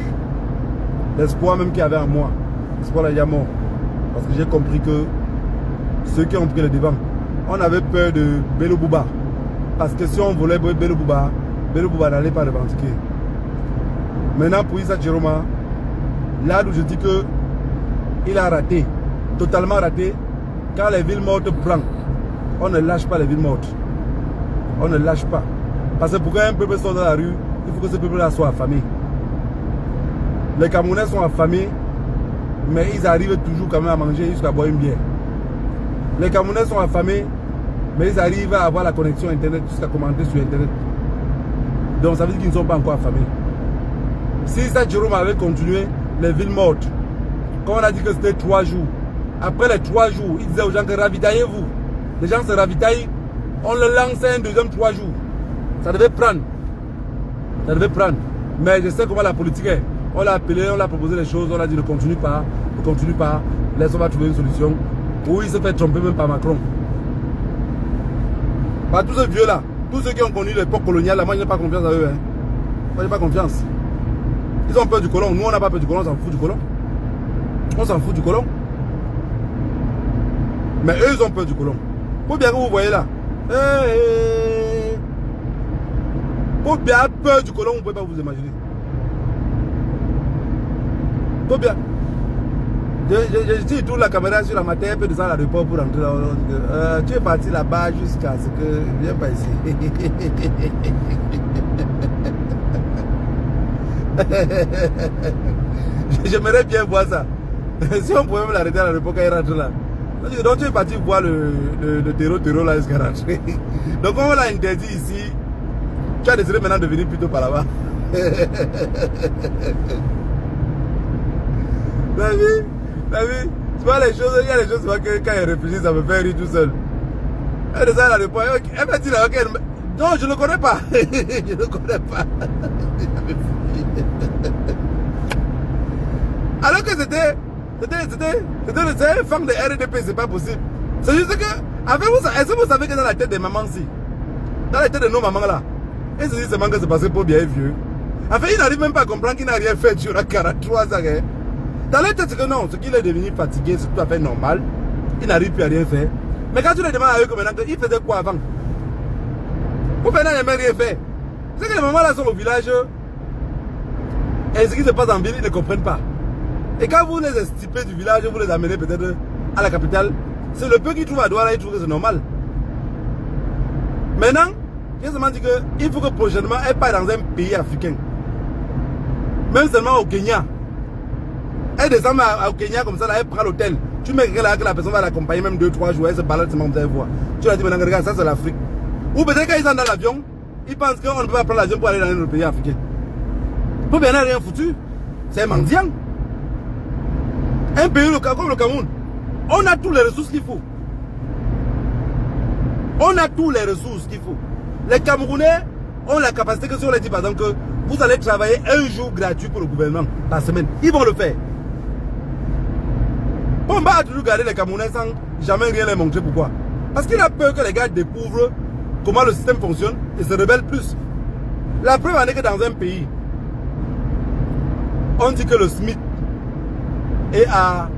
L'espoir même qu'il y avait en moi, l'espoir là, il y a mort. Parce que j'ai compris que ceux qui ont pris le devant, on avait peur de Bello Bouba. Parce que si on volait Bello Bouba n'allait pas revendiquer. Maintenant, pour Issa Djiroma, là où je dis que il a raté, totalement raté, quand les villes mortes prennent, on ne lâche pas les villes mortes. On ne lâche pas. Parce que pour qu'un peuple sorte dans la rue, il faut que ce peuple-là soit affamé. Les Camerounais sont affamés, mais ils arrivent toujours quand même à manger jusqu'à boire une bière. Les Camerounais sont affamés, mais ils arrivent à avoir la connexion Internet jusqu'à commenter sur Internet. Donc ça veut dire qu'ils ne sont pas encore affamés. Si ça Jérôme avait continué, les villes mortes, comme on a dit que c'était 3 jours, après les 3 jours, il disait aux gens que ravitaillez-vous. Les gens se ravitaillent, on le lançait un deuxième 3 jours. Ça devait prendre. Ça devait prendre. Mais je sais comment la politique est. On l'a appelé, on l'a proposé les choses, on a dit ne continue pas, laisse on va trouver une solution. Où il se fait tromper même par Macron. Par tous ces vieux là, tous ceux qui ont connu l'époque coloniale, là, moi je n'ai pas confiance à eux. Hein. Moi je n'ai pas confiance. Ils ont peur du colon, nous on n'a pas peur du colon, on s'en fout du colon. On s'en fout du colon. Mais eux ils ont peur du colon. Pour bien que vous voyez là. Pour bien peur du colon, vous ne pouvez pas vous imaginer. Pour bien. Je tourne la caméra sur la matin, un peu de ça à l'aéroport pour rentrer là. Tu es parti là-bas jusqu'à ce que... Viens pas ici. J'aimerais bien voir ça. Si on pouvait me l'arrêter à l'aéroport quand il rentre là. Donc tu es parti voir le terreau là jusqu'à rentrer. Donc on l'a interdit ici. Tu as décidé maintenant de venir plutôt par là-bas. David, tu vois les choses, il y a des choses que quand il réfléchit, ça me fait rire tout seul. Elle est à l'aéroport, elle m'a dit là, ok, non, je ne le connais pas. Je ne le connais pas. Alors que c'était une femme de RDP, c'est pas possible. C'est juste que, est-ce que vous savez que dans la tête des mamans, si, dans la tête de nos mamans là, et se dit seulement que c'est parce que Paul bien vieux. En fait, il n'arrive même pas à comprendre qu'il n'a rien fait sur la 43 ans. Dans la tête, c'est que non, ce qu'il est devenu fatigué, c'est tout à fait normal. Il n'arrive plus à rien faire. Mais quand tu le demandes à eux, maintenant, il faisait quoi avant? Pour maintenant, il n'a même rien fait. C'est que les mamans là sont au village, et ce qui se passe en ville, ils ne comprennent pas. Et quand vous les estipez du village, vous les amenez peut-être à la capitale, c'est le peu qu'ils trouvent à Douala, ils trouvent que c'est normal. Maintenant, j'ai seulement dit qu'il faut que prochainement, elle parte dans un pays africain. Même seulement au Kenya. Elle descend au Kenya comme ça, là, elle prend l'hôtel. Tu mets quelqu'un là que la personne va l'accompagner même 2-3 jours, elle se balade seulement comme ça, elle voit. Tu leur dis maintenant, regarde, ça c'est l'Afrique. Ou peut-être quand ils sont dans l'avion, ils pensent qu'on ne peut pas prendre l'avion pour aller dans un autre pays africain. Pour bien rien foutu. C'est un mendiant. Un pays comme le Cameroun, on a toutes les ressources qu'il faut. On a toutes les ressources qu'il faut. Les Camerounais ont la capacité que si on les dit par exemple que vous allez travailler un jour gratuit pour le gouvernement par semaine, ils vont le faire. On va toujours garder les Camerounais sans jamais rien les montrer. Pourquoi? Parce qu'il a peur que les gars découvrent comment le système fonctionne et se rebellent plus. La preuve en est que dans un pays, on dit que le SMIC est à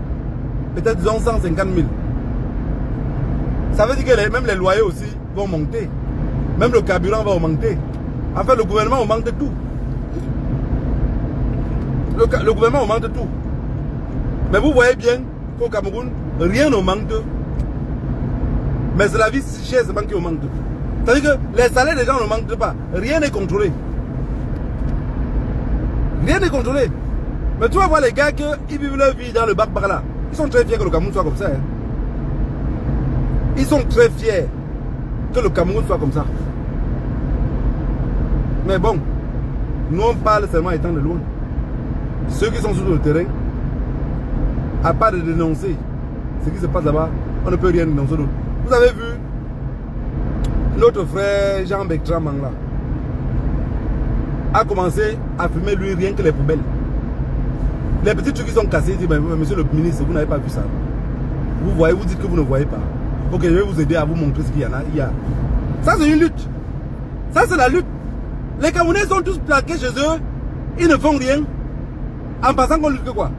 peut-être 150 000. Ça veut dire que même les loyers aussi vont monter. Même le carburant va augmenter. En fait, le gouvernement augmente tout. Le gouvernement augmente tout. Mais vous voyez bien qu'au Cameroun, rien n'augmente. Mais c'est la vie chère seulement qui augmente. C'est-à-dire que les salaires des gens n'augmentent pas. Rien n'est contrôlé. Rien n'est contrôlé. Mais tu vas voir les gars qui vivent leur vie dans le bac par là. Ils sont très fiers que le Cameroun soit comme ça. Hein. Ils sont très fiers que le Cameroun soit comme ça. Mais bon, nous on parle seulement étant de loin. Ceux qui sont sur le terrain, à part de dénoncer ce qui se passe là-bas, on ne peut rien dénoncer d'autre. Vous avez vu notre frère Jean Bertrand Mangla a commencé à fumer lui rien que les poubelles. Les petits trucs qui sont cassés, il dit, monsieur le ministre, vous n'avez pas vu ça. Vous voyez, vous dites que vous ne voyez pas. Ok, je vais vous aider à vous montrer ce qu'il y en a. Ça c'est une lutte. Ça c'est la lutte. Les Camerounais sont tous plaqués chez eux. Ils ne font rien. En passant qu'on lutte que quoi?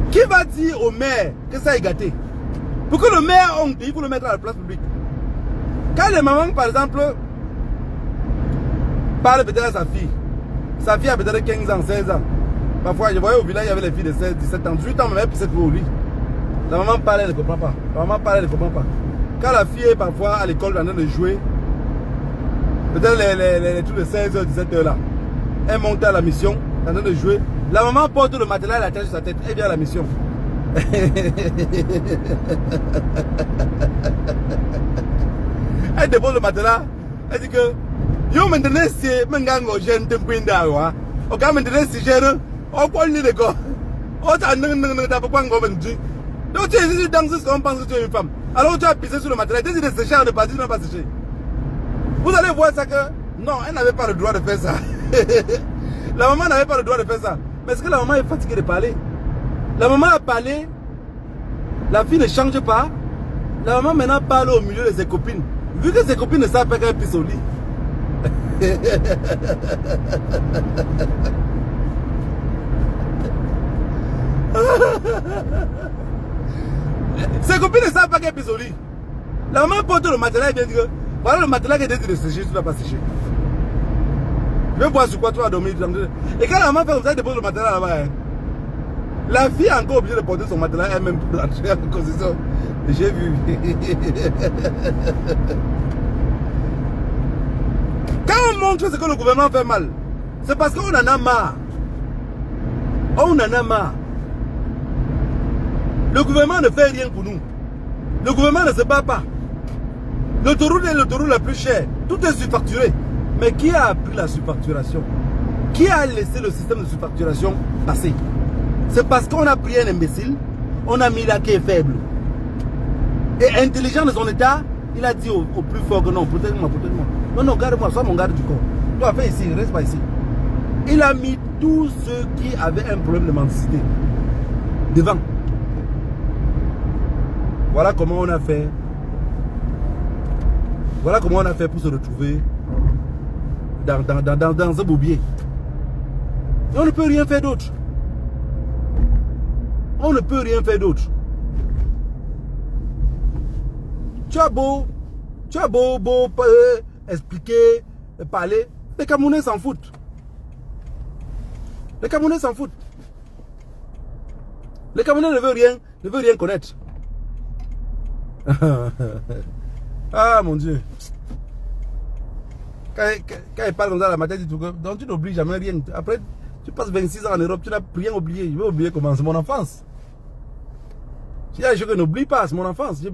Qui va dire au maire que ça est gâté? Pour que le maire honte, il faut le mettre à la place publique. Quand les mamans, par exemple, parlent peut-être à sa fille a peut-être 15 ans, 16 ans. Parfois, je voyais au village, il y avait les filles de 16, 17 ans, 18 ans, même puis cette fois au lit. La maman parle, elle ne comprend pas. La maman parle, elle ne comprend pas. Quand la fille est parfois à l'école en train de jouer, peut-être les trucs de 16h, 17h là, elle monte à la mission, en train de jouer. La maman porte le matelas et la tête sur sa tête, elle vient à la mission. Elle dépose le matelas, elle dit que yo maintenant c'est mengango jeune te pinda wa. O ka maintenant c'est jeune, o quoi ni de quoi. O ta non ta pas ngo benji. Donc tu es dans ce qu'on pense que tu es une femme. Alors tu as pissé sur le matelas, tu as dit de sécher en de partir, tu n'as pas séché. Vous allez voir ça que non, elle n'avait pas le droit de faire ça. La maman n'avait pas le droit de faire ça. Mais est-ce que la maman est fatiguée de parler? La maman a parlé, la fille ne change pas. La maman maintenant parle au milieu de ses copines. Vu que ses copines ne savent pas qu'elle pisse au lit. Ses copines ne savent pas qu'elle pisse au lit. La maman porte le matelas et vient dire, voilà le matelas qui est dédié de sécher, tu ne vas pas sécher. vais boire sur quoi tu vas dormir. Et quand la maman fait comme ça, elle dépose le matelas là-bas. Hein. La fille est encore obligée de porter son matelas elle-même pour rentrer à la concession. J'ai vu. Quand on montre ce que le gouvernement fait mal, c'est parce qu'on en a marre. On en a marre. Le gouvernement ne fait rien pour nous. Le gouvernement ne se bat pas. L'autoroute est l'autoroute la plus chère. Tout est surfacturé. Mais qui a appris la surfacturation? Qui a laissé le système de surfacturation passer? C'est parce qu'on a pris un imbécile, on a mis là qui est faible. Et intelligent de son état, il a dit au plus fort que non, protège-moi, protège-moi. Non, non, garde-moi, sois mon garde du corps. Toi, fais ici, reste pas ici. Il a mis tous ceux qui avaient un problème de mendicité devant. Voilà comment on a fait. Voilà comment on a fait pour se retrouver dans un bourbier. Et on ne peut rien faire d'autre. On ne peut rien faire d'autre. Tu as beau expliquer, parler, les Camerounais s'en foutent. Les Camerounais s'en foutent. Les Camerounais ne veulent rien connaître. Ah mon Dieu. Quand il parle comme ça, la matin, donc tu n'oublies jamais rien. Après, tu passes 26 ans en Europe, tu n'as rien oublié. Je vais oublier comment c'est mon enfance. Il y a des choses que je n'oublie pas, c'est mon enfance. Je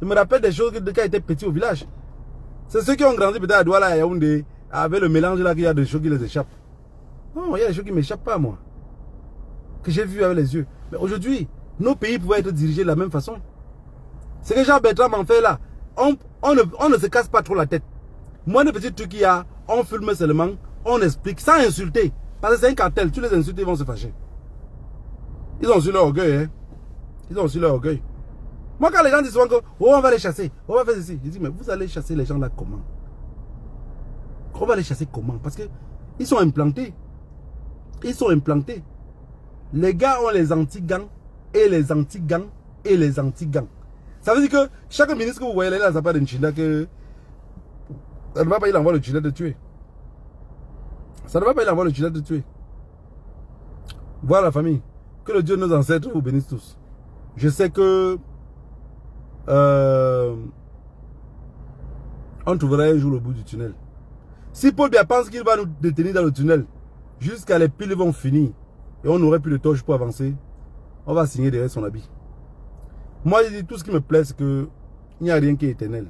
me rappelle des choses de quand j'étais petit au village. C'est ceux qui ont grandi peut-être à Douala et à Yaoundé, avec le mélange là, qu'il y a des choses qui les échappent. Non, il y a des choses qui ne m'échappent pas, moi. Que j'ai vu avec les yeux. Mais aujourd'hui, nos pays pouvaient être dirigés de la même façon. Ce que Jean-Bertrand m'en fait là, on ne se casse pas trop la tête. Moi, les petits trucs qu'il y a, on filme seulement, on explique sans insulter. Parce que c'est un cartel, tu les insultes, ils vont se fâcher. Ils ont su leur orgueil, hein. Ils ont aussi leur orgueil. Moi, quand les gens disent souvent que oh, on va les chasser, on va faire ceci, je dis mais vous allez chasser les gens là comment? On va les chasser comment? Parce que ils sont implantés. Ils sont implantés. Les gars ont les anti-gangs et les anti-gangs et les anti-gangs. Ça veut dire que chaque ministre que vous voyez là, ça part d'un China que ça ne va pas, il envoie le China de tuer. Ça ne va pas, il envoie le China de tuer. Voilà la famille. Que le Dieu de nos ancêtres vous bénisse tous. Je sais que on trouvera un jour le bout du tunnel. Si Paul Biya pense qu'il va nous détenir dans le tunnel jusqu'à les piles vont finir et on n'aurait plus de torche pour avancer, on va signer derrière son habit. Moi, je dis tout ce qui me plaît, c'est que il n'y a rien qui est éternel.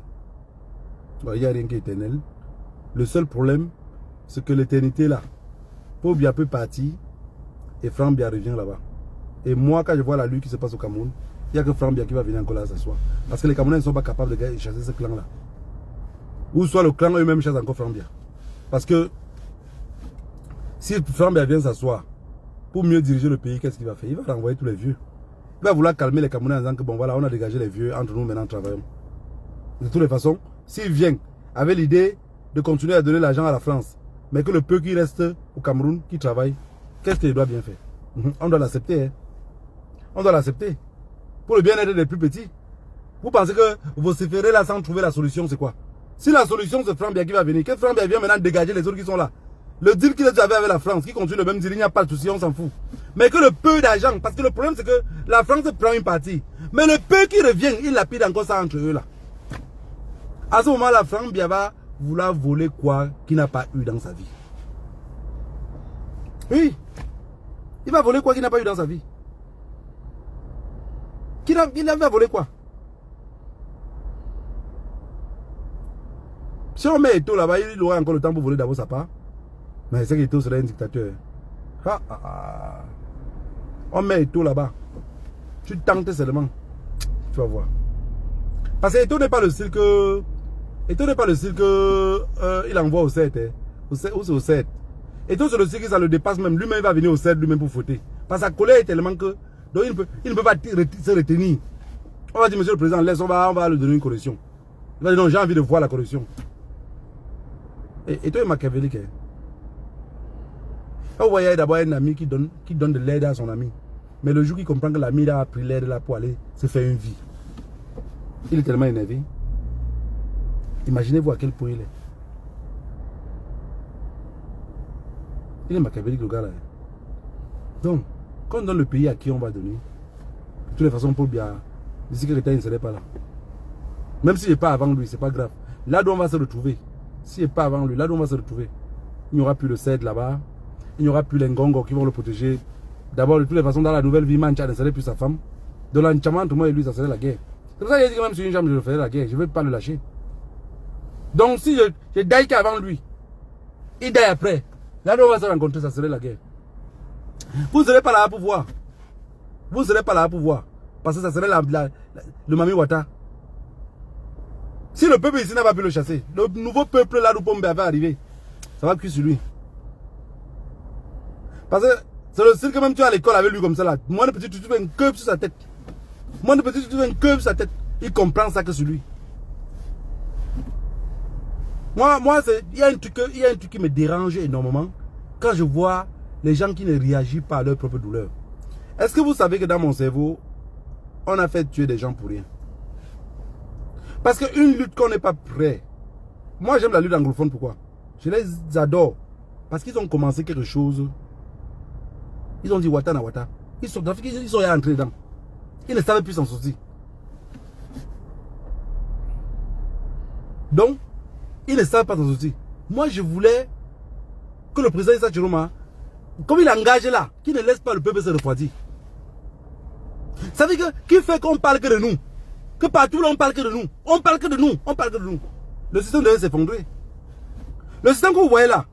Il n'y a rien qui est éternel. Le seul problème, c'est que l'éternité là, Paul Biya peut partir et Franck Biya revient là-bas. Et moi, quand je vois la lutte qui se passe au Cameroun, il n'y a que Franck Biya qui va venir encore là s'asseoir. Parce que les Camerounais ne sont pas capables de chasser ce clan-là. Ou soit le clan eux-mêmes chasse encore Franck Biya. Parce que si Franck Biya vient s'asseoir pour mieux diriger le pays, qu'est-ce qu'il va faire? Il va renvoyer tous les vieux. Il va vouloir calmer les Camerounais en disant que bon voilà, on a dégagé les vieux, entre nous maintenant travaillons. De toutes les façons, s'il vient avec l'idée de continuer à donner l'argent à la France, mais que le peu qui reste au Cameroun, qui travaille, qu'est-ce qu'il doit bien faire? On doit l'accepter. Hein? On doit l'accepter. Pour le bien-être des plus petits. Vous pensez que vociférer là sans trouver la solution, c'est quoi? Si la solution c'est Franck Biya qui va venir, que Franck Biya vient maintenant dégager les autres qui sont là. Le deal qu'il avait avec la France, qui continue le même deal, il n'y a pas de souci, on s'en fout. Mais que le peu d'argent, parce que le problème c'est que la France prend une partie. Mais le peu qui revient, il lapide encore ça entre eux là. À ce moment-là, Franck Biya va vouloir voler quoi qu'il n'a pas eu dans sa vie. Oui. Il va voler quoi qu'il n'a pas eu dans sa vie. Il va voler quoi? Si on met Eto'o là-bas, il aura encore le temps pour voler d'abord sa part. Mais c'est qu'Eto'o serait un dictateur. On met Eto'o là-bas. Tu tentes seulement. Tu vas voir. Parce que Eto'o n'est pas le style que... Eto'o n'est pas le style que... il envoie au 7. Hein. Ou c'est au 7. Eto'o c'est le style que ça le dépasse même. Lui-même va venir au 7 lui-même pour fouetter. Parce que sa colère est tellement que... Donc il ne peut pas se retenir. On va dire, monsieur le président, laisse, on va lui donner une correction. Il va dire, non, j'ai envie de voir la correction. Et toi, il est machiavélique. Hein? Vous voyez d'abord un ami qui donne de l'aide à son ami. Mais le jour qu'il comprend que l'ami a pris l'aide là pour aller se faire une vie, il est tellement énervé. Imaginez-vous à quel point il est. Il est machiavélique, le gars là. Donc, quand on donne le pays à qui on va donner, de toutes les façons, Paul Biya, d'ici quelques temps, il ne serait pas là. Même s'il n'est pas avant lui, c'est pas grave. Là d'où on va se retrouver, s'il n'est pas avant lui, là d'où on va se retrouver, il n'y aura plus le CED là-bas, il n'y aura plus les Ngongo qui vont le protéger. D'abord, de toutes les façons, dans la nouvelle vie, Mancha ne serait plus sa femme. De l'enchant, moi et lui, ça serait la guerre. C'est pour ça qu'il a dit que même sur une jambe, je le ferai la guerre. Je ne vais pas le lâcher. Donc, si je die avant lui, il die après. Là d'où on va se rencontrer, ça serait la guerre. Vous ne serez pas là pour voir. Vous ne serez pas là pour voir. Parce que ça serait le Mami Wata. Si le peuple ici n'a pas pu le chasser, le nouveau peuple là d'où Pombe va arriver, ça va cuire sur lui. Parce que c'est le style que même tu es à l'école avec lui comme ça là. Moi, le petit, tu fais une queue sur sa tête. Moi, le petit, tu fais une queue sur sa tête. Il comprend ça que sur lui. Moi, il y a un truc qui me dérange énormément quand je vois les gens qui ne réagissent pas à leur propre douleur. Est-ce que vous savez que dans mon cerveau, on a fait tuer des gens pour rien? Parce qu'une lutte qu'on n'est pas prêt. Moi, j'aime la lutte anglophone, pourquoi? Je les adore. Parce qu'ils ont commencé quelque chose. Ils ont dit Wata na Wata. Ils sont entrés dedans. Ils ne savaient plus s'en sortir. Donc, ils ne savent pas s'en sortir. Moi, je voulais que le président Issa Chiroma, comme il est engagé là, qu'il ne laisse pas le peuple se refroidir. Ça veut dire qu'il fait qu'on parle que de nous. Que partout là, on parle que de nous. On parle que de nous. On parle que de nous. Le système devait s'effondrer. Le système que vous voyez là,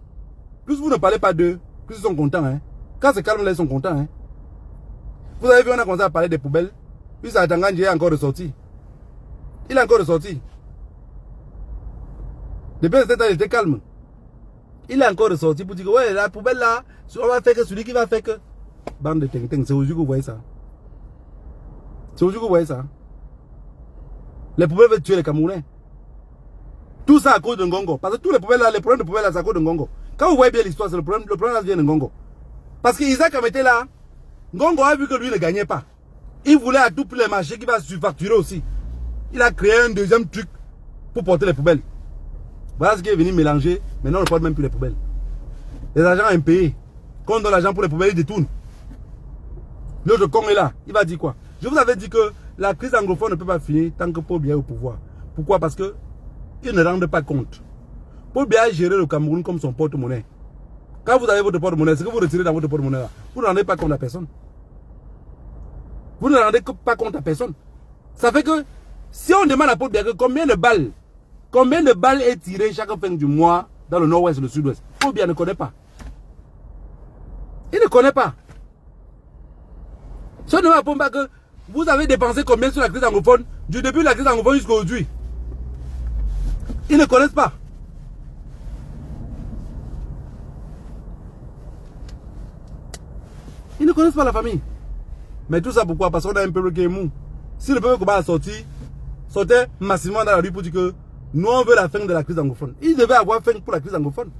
plus vous ne parlez pas d'eux, plus ils sont contents. Hein. Quand c'est calme là, ils sont contents. Hein. Vous avez vu, on a commencé à parler des poubelles. Puis ça est encore ressorti. Il est encore ressorti. Depuis ce temps, il était calme. Il est encore ressorti pour dire que ouais, la poubelle là, on va faire que celui qui va faire que. Bande de ting-ting, c'est aujourd'hui que vous voyez ça. C'est aujourd'hui que vous voyez ça. Les poubelles veulent tuer les Camerounais. Tout ça à cause de Ngongo. Parce que tous les poubelles là, les problèmes de poubelles là, c'est à cause de Ngongo. Quand vous voyez bien l'histoire, c'est le problème là vient de Ngongo. Parce qu'Isaac a été là, Ngongo a vu que lui ne gagnait pas. Il voulait à tout prix les marchés qui va surfacturer aussi. Il a créé un deuxième truc pour porter les poubelles. Voilà ce qui est venu mélanger. Maintenant, on ne porte même plus les poubelles. Les agents impayés. Quand on donne l'argent pour les poubelles, ils détournent. L'autre con est là. Il va dire quoi? Je vous avais dit que la crise anglophone ne peut pas finir tant que Paul Biya est au pouvoir. Pourquoi? Parce que ils ne rendent pas compte. Paul Biya a géré le Cameroun comme son porte-monnaie. Quand vous avez votre porte-monnaie, ce que vous retirez dans votre porte-monnaie là, vous ne rendez pas compte à personne. Vous ne rendez pas compte à personne. Ça fait que si on demande à Paul Biya combien de balles est tiré chaque fin du mois dans le nord-ouest et le sud-ouest, Paul Biya ne connaît pas. Il ne connaît pas. Si on demande à Paul Biya que vous avez dépensé combien sur la crise anglophone du début de la crise anglophone jusqu'à aujourd'hui, ils ne connaissent pas. Ils ne connaissent pas la famille. Mais tout ça pourquoi? Parce qu'on a un peuple qui est mou. Si le peuple commence à sortait massivement dans la rue pour dire que nous on veut la fin de la crise anglophone. Il devait avoir fin pour la crise anglophone.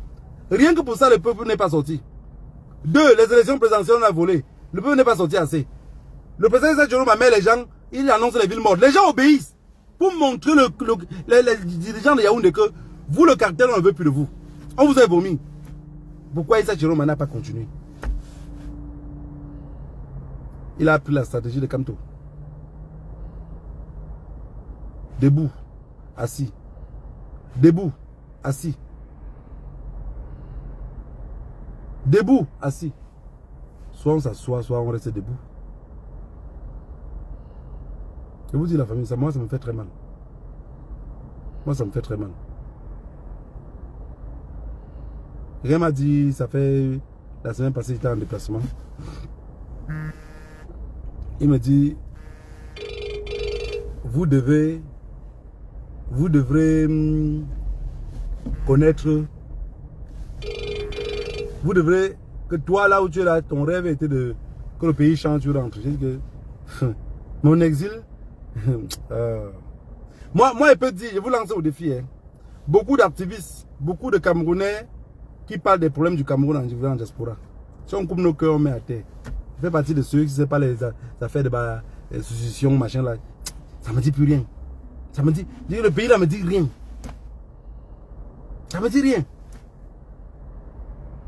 Rien que pour ça, le peuple n'est pas sorti. 2, les élections présidentielles on a volé. Le peuple n'est pas sorti assez. Le président Issa Chiroma met les gens, il annonce les villes mortes. Les gens obéissent pour montrer les dirigeants de Yaoundé que vous, le cartel, on ne veut plus de vous. On vous a vomi. Pourquoi Issa Chiroma n'a pas continué? Il a pris la stratégie de Kamto. Debout, assis. Debout, assis. Debout, assis. Soit on s'assoit, soit on reste debout. Je vous dis la famille, moi ça me fait très mal. Moi ça me fait très mal. Rien m'a dit, ça fait la semaine passée, j'étais en déplacement. Il me dit, vous devrez connaître, vous devrez, que toi là où tu es là, ton rêve était que le pays change, tu rentres. J'ai dit que mon exil, moi je peux dire, je vous lance au défi, hein. Beaucoup d'activistes, beaucoup de Camerounais qui parlent des problèmes du Cameroun en diaspora. Si on coupe nos cœurs, on met à terre. Je fais partie de ceux qui ne savent pas les affaires de succession, machin là. Ça me dit plus rien. Ça me dit, le pays là me dit rien. Ça me dit rien.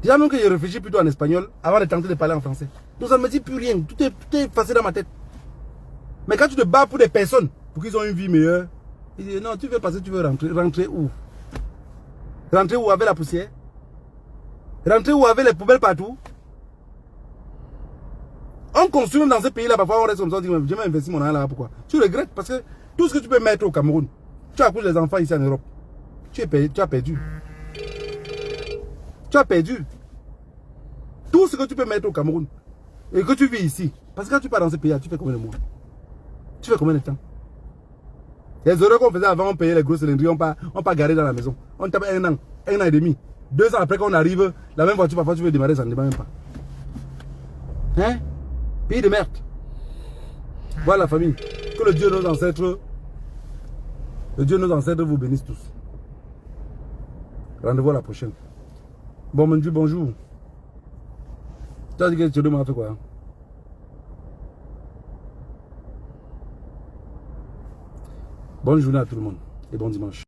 Déjà même que je réfléchis plutôt en espagnol avant de tenter de parler en français. Donc ça ne me dit plus rien. Tout est effacé dans ma tête. Mais quand tu te bats pour des personnes, pour qu'ils aient une vie meilleure, ils disent non, tu veux passer, tu veux rentrer. Rentrer où? Rentrer où avec la poussière? Rentrer où avec les poubelles partout? On construit dans ce pays-là, parfois on reste comme ça, on dit, je vais investir mon argent là, pourquoi? Tu regrettes parce que tout ce que tu peux mettre au Cameroun, tu accouches les enfants ici en Europe. Tu as perdu. Tu as perdu. Tout ce que tu peux mettre au Cameroun et que tu vis ici. Parce que quand tu pars dans ce pays-là, tu fais combien de mois? Tu fais combien de temps? Les heures qu'on faisait avant, on payait les grosses cylindries, on pas garé dans la maison. On tape un an et demi. 2 ans après qu'on arrive, la même voiture, parfois tu veux démarrer, ça ne démarre même pas. Hein? Pays de merde. Voilà la famille. Que le Dieu de nos ancêtres vous bénisse tous. Rendez-vous à la prochaine. Bon, mon Dieu, bonjour. Tu as dit que tu m'as fait quoi? Bonne journée à tout le monde et bon dimanche.